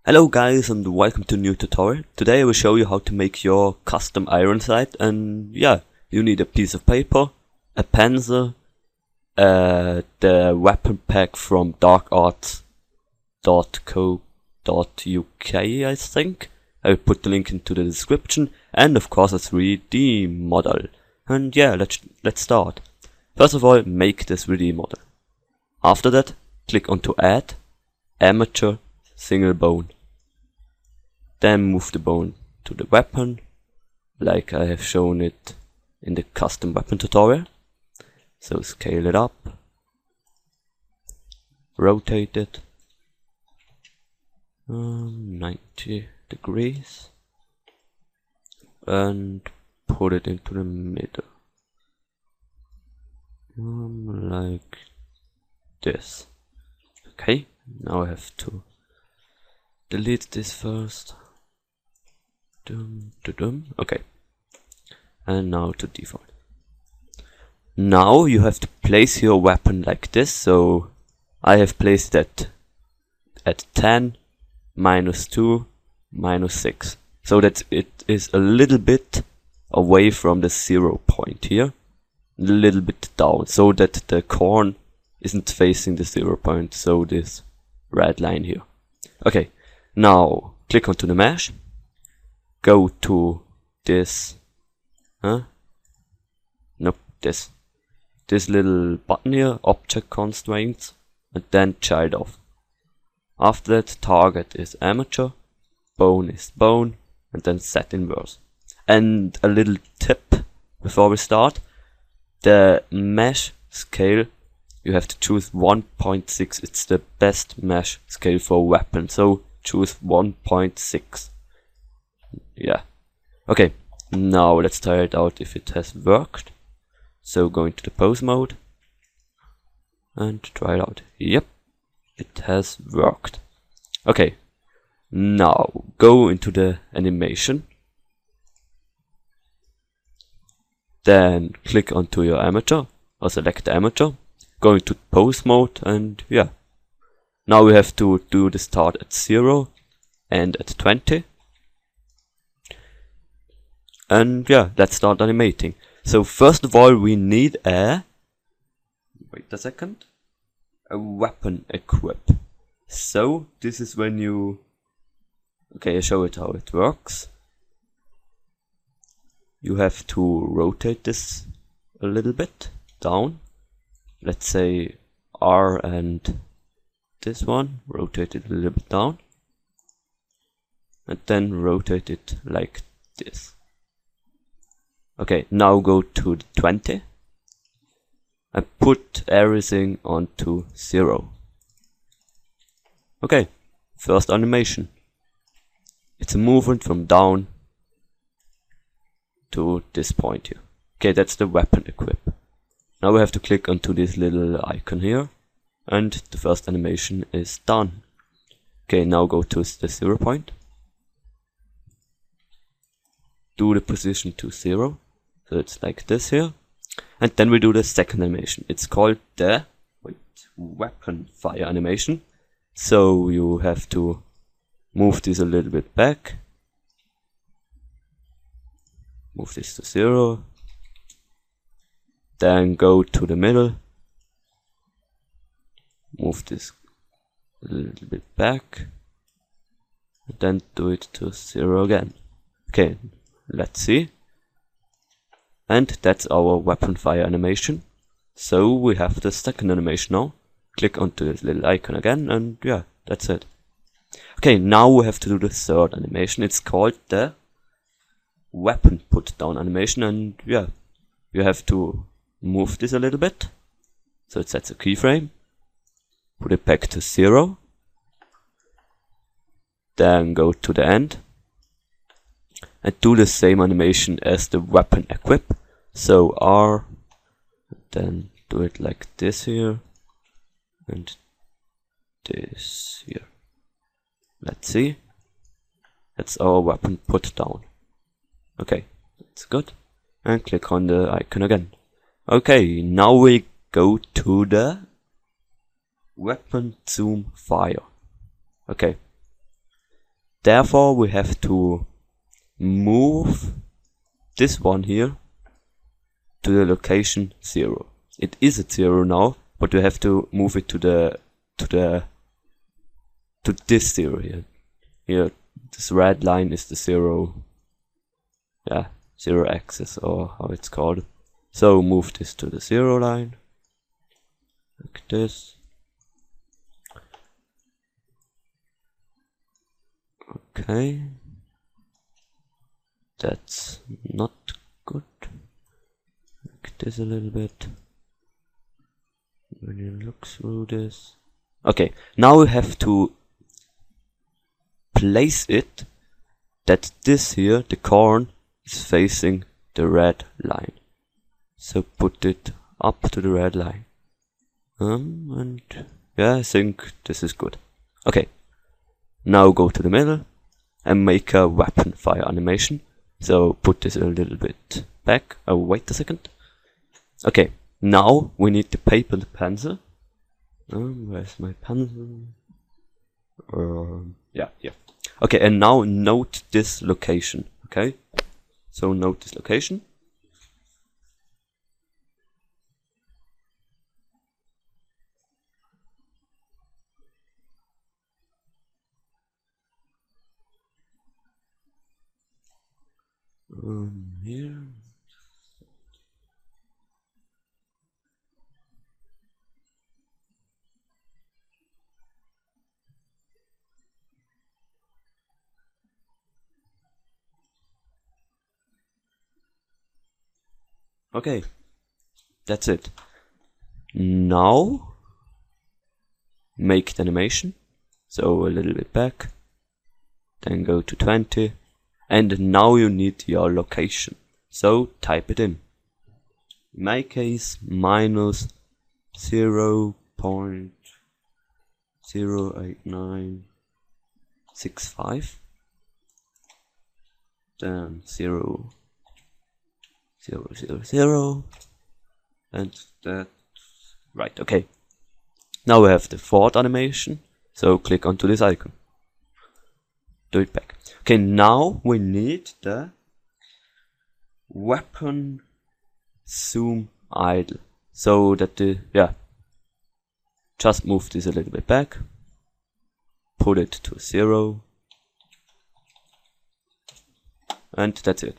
Hello guys and welcome to a new tutorial. Today I will show you how to make your custom Ironsight, and yeah, you need a piece of paper, a pencil, the weapon pack from darkarts.co.uk I think. I will put the link into the description, and of course a 3D model. And yeah, let's start. First of all, make this 3D model. After that, click on to add, amateur, single bone. Then move the bone to the weapon, like I have shown it in the custom weapon tutorial. So scale it up, rotate it 90 degrees, and put it into the middle, like this. Okay, now I have to delete this first. Okay, and now to default. Now you have to place your weapon like this. So I have placed that at 10, -2, -6, so that it is a little bit away from the 0 point here, a little bit down, so that the corn isn't facing the 0 point, so this red line here. Okay, now click onto the mesh, go to this, this little button here, object constraints, and then child off. After that, target is amateur, bone is bone, and then set inverse. And a little tip before we start, the mesh scale, you have to choose 1.6. It's the best mesh scale for weapon, so choose 1.6. Yeah. Okay, now let's try it out if it has worked. So go into the pose mode and try it out. Yep, it has worked. Okay, now go into the animation. Then click onto your amateur, or select the amateur. Go into pose mode, and yeah. Now we have to do the start at 0 and at 20. And yeah, let's start animating. So first of all, we need a weapon equip. So this is when you, okay, I show it how it works. You have to rotate this a little bit down. Let's say R and this one, rotate it a little bit down. And then rotate it like this. Okay, now go to the 20 and put everything onto 0. Okay, first animation. It's a movement from down to this point here. Okay, that's the weapon equip. Now we have to click onto this little icon here, and the first animation is done. Okay, now go to the 0 point. Do the position to 0. So it's like this here. And then we do the second animation. It's called the weapon fire animation. So you have to move this a little bit back. Move this to 0. Then go to the middle. Move this a little bit back. And then do it to 0 again. Okay, let's see. And that's our weapon fire animation. So we have the second animation now. Click onto this little icon again, and yeah, that's it. Okay, now we have to do the third animation. It's called the weapon put down animation, and yeah, you have to move this a little bit. So it sets a keyframe. Put it back to 0. Then go to the end. And do the same animation as the weapon equip. So R, then do it like this here, and this here. Let's see. That's our weapon put down. Okay, that's good. And click on the icon again. Okay, now we go to the weapon zoom fire. Okay, therefore we have to move this one here to the location 0. It is at 0 now, but we have to move it to this 0 here. Here, this red line is the 0, yeah, 0 axis, or how it's called. So move this to the 0 line, like this. Okay, that's not good. Like this a little bit. When you look through this. Okay, now we have to place it that this here, the corn, is facing the red line. So put it up to the red line. And yeah, I think this is good. Okay, now go to the middle and make a weapon fire animation. So put this a little bit back. Oh, wait a second. Okay, now we need the paper and the pencil. Where's my pencil? Yeah, here. Okay, and now note this location. Okay, so note this location. Here. Okay, that's it. Now make the animation. So a little bit back, then go to 20, and now you need your location. So type it in. In my case, minus 0.08965, then 0, 0, 0, 0, and that's right. Okay, now we have the fourth animation, so click onto this icon, do it back. Okay, now we need the weapon zoom idle, so that the, yeah, just move this a little bit back, put it to 0, and that's it.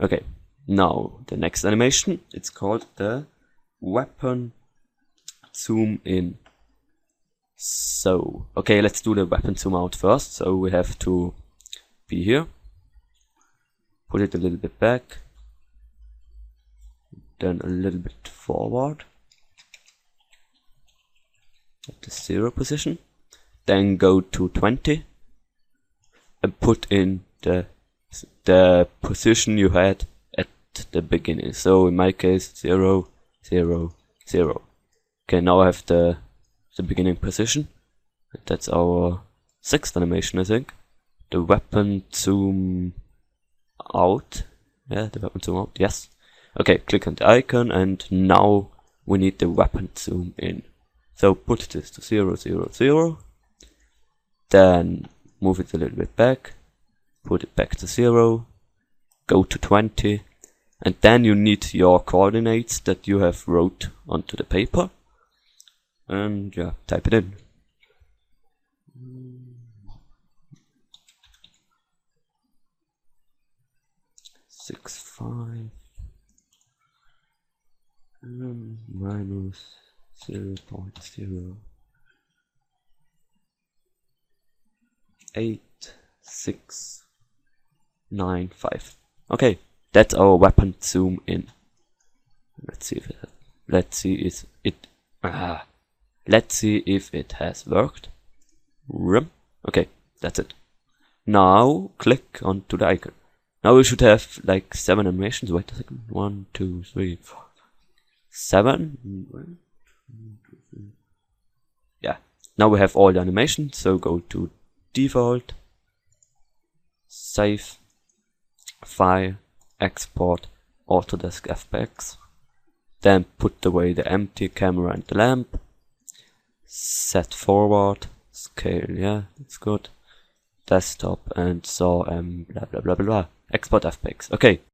Okay, now the next animation, it's called the weapon zoom in. So, okay, let's do the weapon zoom out first. So we have to be here, put it a little bit back, then a little bit forward at the 0 position, then go to 20 and put in the position you had at the beginning. So in my case, 0, 0, 0. Okay, now I have the beginning position. That's our 6th animation, I think. The weapon zoom out. Yeah, the weapon zoom out, yes. Okay, click on the icon, and now we need the weapon zoom in. So put this to 0, 0, 0. Then move it a little bit back. Put it back to 0. Go to 20. And then you need your coordinates that you have wrote onto the paper. And yeah, type it in. Six, 5, minus 0.08695. Okay, that's our weapon zoom in. Let's see if it. Let's see if it has worked. Okay, that's it. Now click onto the icon. Now we should have like 7 animations. Wait a second. 1, 2, 3, 4, 7. Yeah. Now we have all the animations. So go to default, save, file, export, Autodesk FX. Then put away the empty camera and the lamp. Set forward, scale, yeah, that's good. desktop and saw blah blah blah blah blah export fpics. Okay,